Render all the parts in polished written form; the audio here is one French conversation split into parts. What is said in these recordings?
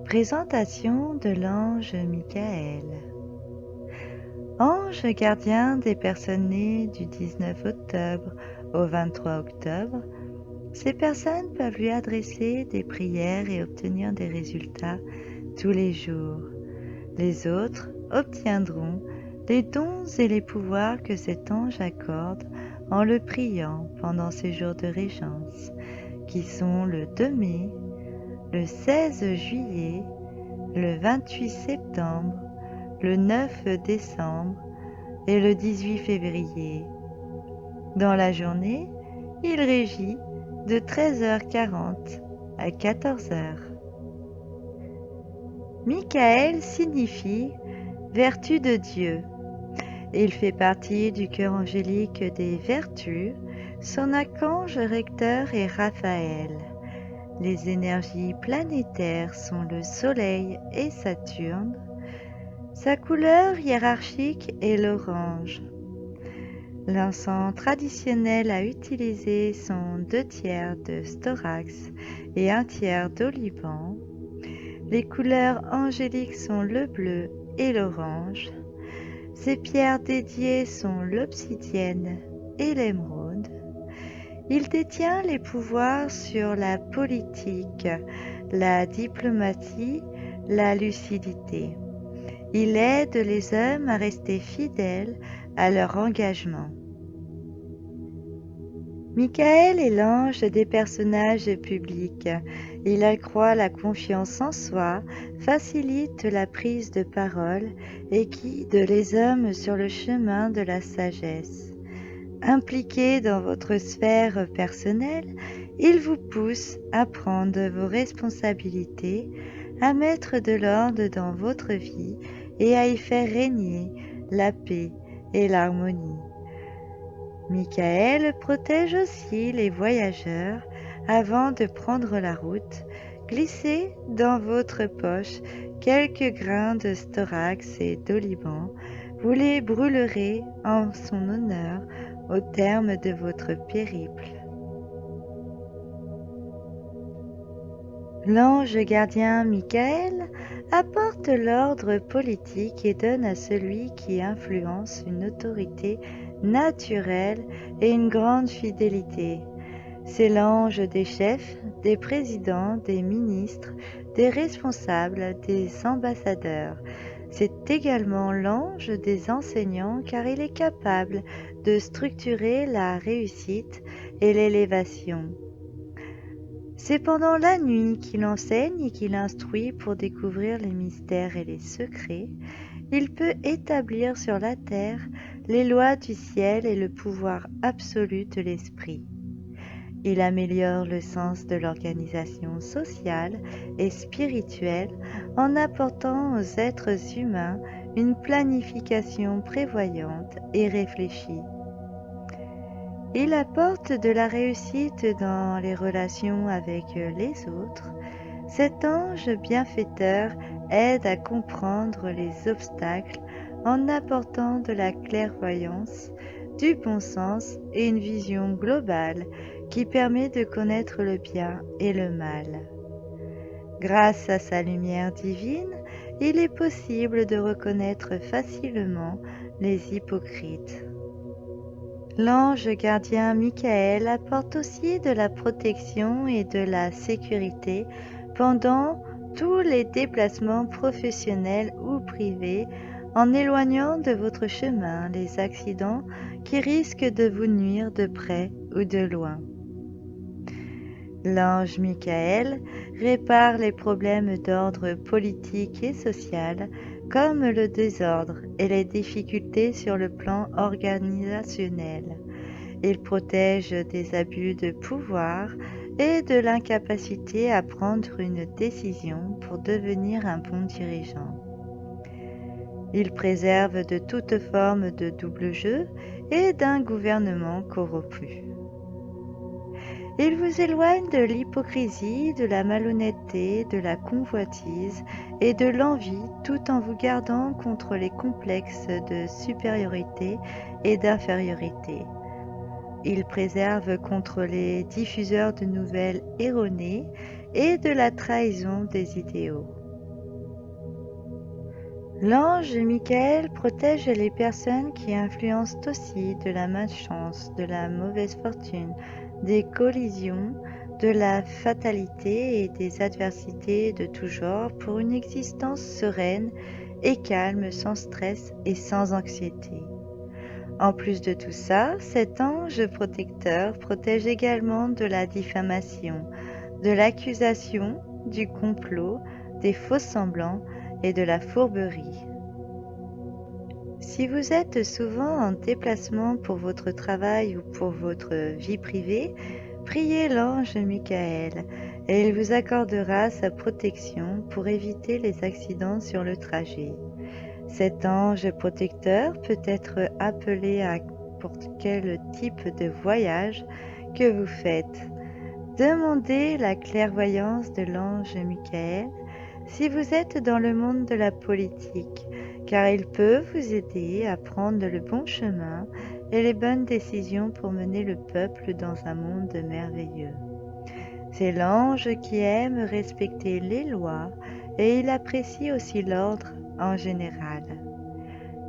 Présentation de l'ange Michael. Ange gardien des personnes nées du 19 octobre au 23 octobre, ces personnes peuvent lui adresser des prières et obtenir des résultats tous les jours. Les autres obtiendront les dons et les pouvoirs que cet ange accorde en le priant pendant ces jours de régence, qui sont le 2 mai, le 16 juillet, le 28 septembre, le 9 décembre et le 18 février. Dans la journée, il régit de 13h40 à 14h. Michael signifie vertu de Dieu. Il fait partie du cœur angélique des vertus. Son archange recteur est Raphaël. Les énergies planétaires sont le Soleil et Saturne. Sa couleur hiérarchique est l'orange. L'encens traditionnel à utiliser sont 2/3 de storax et 1/3 d'oliban. Les couleurs angéliques sont le bleu et l'orange. Ses pierres dédiées sont l'obsidienne et l'émeraude. Il détient les pouvoirs sur la politique, la diplomatie, la lucidité. Il aide les hommes à rester fidèles à leur engagement. Michael est l'ange des personnages publics. Il accroît la confiance en soi, facilite la prise de parole et guide les hommes sur le chemin de la sagesse. Impliqué dans votre sphère personnelle, il vous pousse à prendre vos responsabilités, à mettre de l'ordre dans votre vie et à y faire régner la paix et l'harmonie. Michael protège aussi les voyageurs avant de prendre la route. Glissez dans votre poche quelques grains de storax et d'oliban. Vous les brûlerez en son honneur au terme de votre périple. L'ange gardien Michael apporte l'ordre politique et donne à celui qui influence une autorité naturelle et une grande fidélité. C'est l'ange des chefs, des présidents, des ministres, des responsables, des ambassadeurs. C'est également l'ange des enseignants car il est capable de structurer la réussite et l'élévation. C'est pendant la nuit qu'il enseigne et qu'il instruit pour découvrir les mystères et les secrets. Il peut établir sur la terre les lois du ciel et le pouvoir absolu de l'esprit. Il améliore le sens de l'organisation sociale et spirituelle en apportant aux êtres humains une planification prévoyante et réfléchie. Il apporte de la réussite dans les relations avec les autres. Cet ange bienfaiteur aide à comprendre les obstacles en apportant de la clairvoyance, du bon sens et une vision globale qui permet de connaître le bien et le mal. Grâce à sa lumière divine, il est possible de reconnaître facilement les hypocrites. L'ange gardien Michael apporte aussi de la protection et de la sécurité pendant tous les déplacements professionnels ou privés en éloignant de votre chemin les accidents qui risquent de vous nuire de près ou de loin. L'ange Michael répare les problèmes d'ordre politique et social comme le désordre et les difficultés sur le plan organisationnel. Il protège des abus de pouvoir et de l'incapacité à prendre une décision pour devenir un bon dirigeant. Il préserve de toute forme de double jeu et d'un gouvernement corrompu. Il vous éloigne de l'hypocrisie, de la malhonnêteté, de la convoitise et de l'envie tout en vous gardant contre les complexes de supériorité et d'infériorité. Il préserve contre les diffuseurs de nouvelles erronées et de la trahison des idéaux. L'ange Michael protège les personnes qui influencent aussi de la malchance, de la mauvaise fortune, des collisions, de la fatalité et des adversités de tout genre pour une existence sereine et calme, sans stress et sans anxiété. En plus de tout ça, cet ange protecteur protège également de la diffamation, de l'accusation, du complot, des faux semblants et de la fourberie. Si vous êtes souvent en déplacement pour votre travail ou pour votre vie privée, priez l'ange Michael et il vous accordera sa protection pour éviter les accidents sur le trajet. Cet ange protecteur peut être appelé à n'importe quel type de voyage que vous faites. Demandez la clairvoyance de l'ange Michael si vous êtes dans le monde de la politique, car il peut vous aider à prendre le bon chemin et les bonnes décisions pour mener le peuple dans un monde merveilleux. C'est l'ange qui aime respecter les lois et il apprécie aussi l'ordre en général.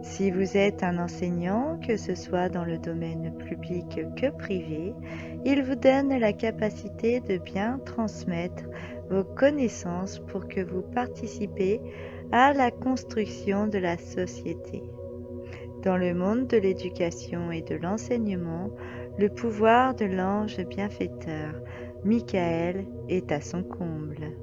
Si vous êtes un enseignant, que ce soit dans le domaine public que privé, il vous donne la capacité de bien transmettre vos connaissances pour que vous participez à la construction de la société. Dans le monde de l'éducation et de l'enseignement, le pouvoir de l'ange bienfaiteur, Michael, est à son comble.